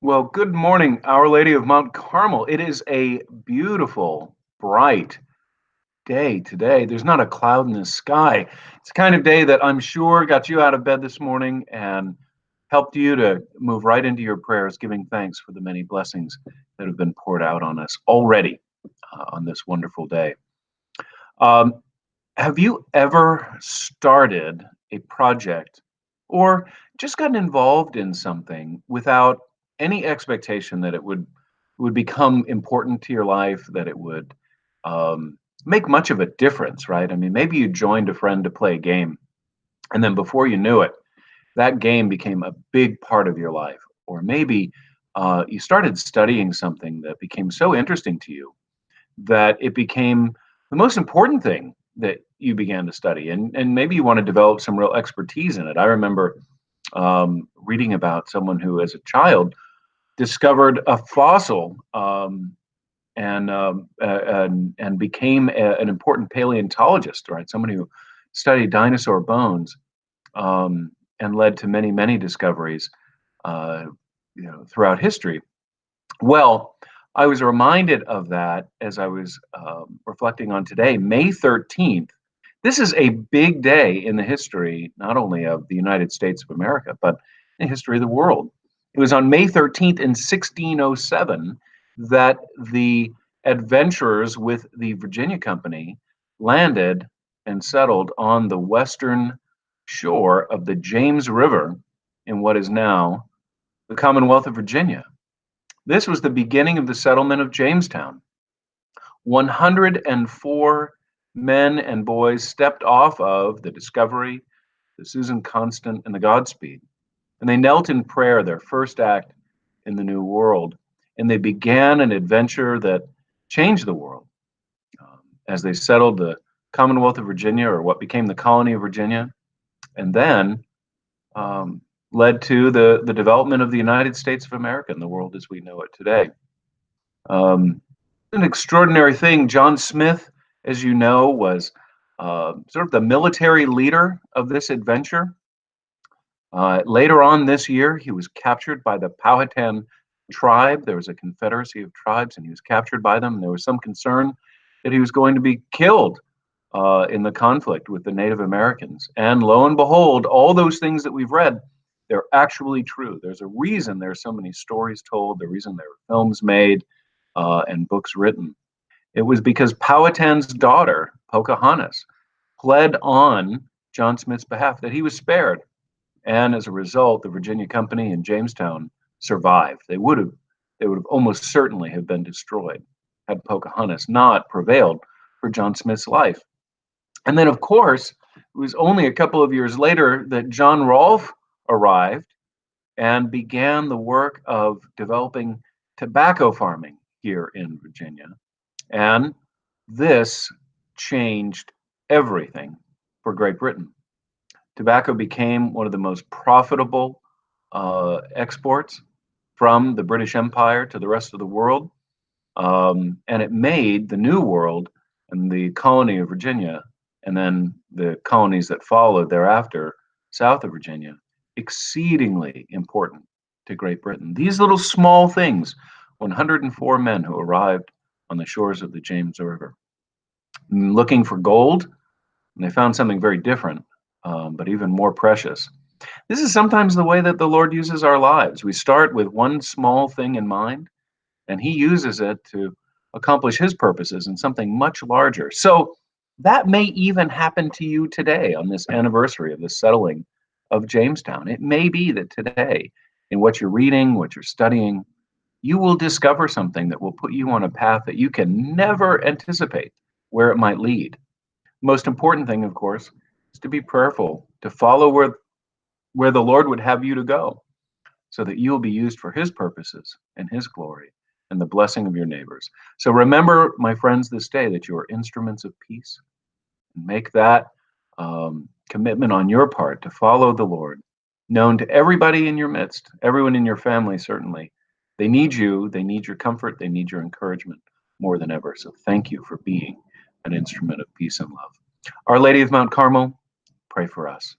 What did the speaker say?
Well, good morning, Our Lady of Mount Carmel. It is a beautiful, bright day today. There's not a cloud in the sky. It's the kind of day that I'm sure got you out of bed this morning and helped you to move right into your prayers, giving thanks for the many blessings that have been poured out on us already on this wonderful day. Um, have you ever started a project or just gotten involved in something without any expectation that it would become important to your life, that it would make much of a difference, right? I mean, maybe you joined a friend to play a game, and then before you knew it, that game became a big part of your life. Or maybe you started studying something that became so interesting to you that it became the most important thing that you began to study, and maybe you want to develop some real expertise in it. I remember reading about someone who, as a child, discovered a fossil and became an important paleontologist, right? Someone who studied dinosaur bones and led to many discoveries, uh, throughout history. Well, I was reminded of that as I was reflecting on today, May 13th. This is a big day in the history, not only of the United States of America, but in the history of the world. It was on May 13th in 1607 that the adventurers with the Virginia Company landed and settled on the western shore of the James River in what is now the Commonwealth of Virginia. This was the beginning of the settlement of Jamestown. 104 men and boys stepped off of the Discovery, the Susan Constant, and the Godspeed, and they knelt in prayer, their first act in the New World. And they began an adventure that changed the world as they settled the Commonwealth of Virginia, or what became the Colony of Virginia, and then um, led to the development of the United States of America and the world as we know it today. Um, an extraordinary thing. John Smith, as you know, was sort of the military leader of this adventure. Later on this year, he was captured by the Powhatan tribe. There was a confederacy of tribes, and he was captured by them. There was some concern that he was going to be killed in the conflict with the Native Americans. And lo and behold, all those things that we've read, they're actually true. There's a reason there's so many stories told, the reason there are films made and books written. It was because Powhatan's daughter, Pocahontas, pled on John Smith's behalf that he was spared. And as a result, the Virginia Company and Jamestown survived. They would have almost certainly have been destroyed had Pocahontas not prevailed for John Smith's life. And then, of course, it was only a couple of years later that John Rolfe arrived and began the work of developing tobacco farming here in Virginia. And this changed everything for Great Britain. Tobacco became one of the most profitable exports from the British Empire to the rest of the world. And it made the New World and the colony of Virginia, and then the colonies that followed thereafter, south of Virginia, exceedingly important to Great Britain. These little small things, 104 men who arrived on the shores of the James River looking for gold, and they found something very different, but even more precious. This is sometimes the way that the Lord uses our lives. We start with one small thing in mind, and He uses it to accomplish His purposes in something much larger. So that may even happen to you today on this anniversary of the settling of Jamestown. It may be that today, in what you're reading, what you're studying, you will discover something that will put you on a path that you can never anticipate where it might lead. Most important thing, of course, is to be prayerful, to follow where the Lord would have you to go, so that you will be used for His purposes and His glory and the blessing of your neighbors. So remember, my friends, this day that you are instruments of peace. And make that commitment on your part to follow the Lord, known to everybody in your midst, everyone in your family, certainly. They need you, they need your comfort, they need your encouragement more than ever. So thank you for being an instrument of peace and love. Our Lady of Mount Carmel, pray for us.